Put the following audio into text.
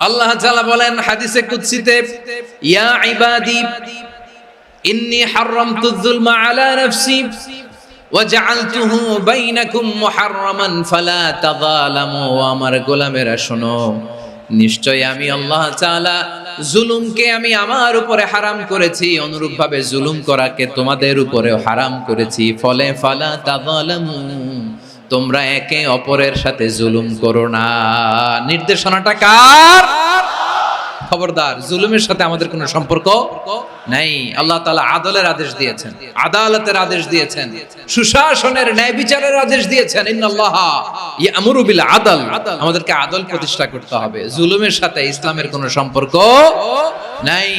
আল্লাহ তাআলা বলেন হাদিসে কুদসিতে, ইয়া ইবাদি ইন্নী হারামতুয যুলমা আলা নাফসি ওয়া জাআলতুহু বাইনাকুম মুহাররামান ফালা তাযালামু। আমার গোলামেরা শোনো, নিশ্চয় আমি আল্লাহ তাআলা জুলুমকে আমি আমার উপরে হারাম করেছি, অনুরূপভাবে জুলুম করাকে তোমাদের উপরেও হারাম করেছি। ফলে ফালা তাযালামু, তোমরা একে অপরের সাথে জুলুম করো না। নির্দেশনাটা কার? খবরদার, জুলুমের সাথে আমাদের কোনো সম্পর্ক নাই। আল্লাহ তাআলা আদলের আদেশ দিয়েছেন, আদালতের আদেশ দিয়েছেন, সুশাসনের ন্যায় বিচারের আদেশ দিয়েছেন। ইন্নাল্লাহা ইয়ামুরু বিল আদল, আমাদেরকে আদল প্রতিষ্ঠা করতে হবে। জুলুমের সাথে ইসলামের কোনো সম্পর্ক নাই।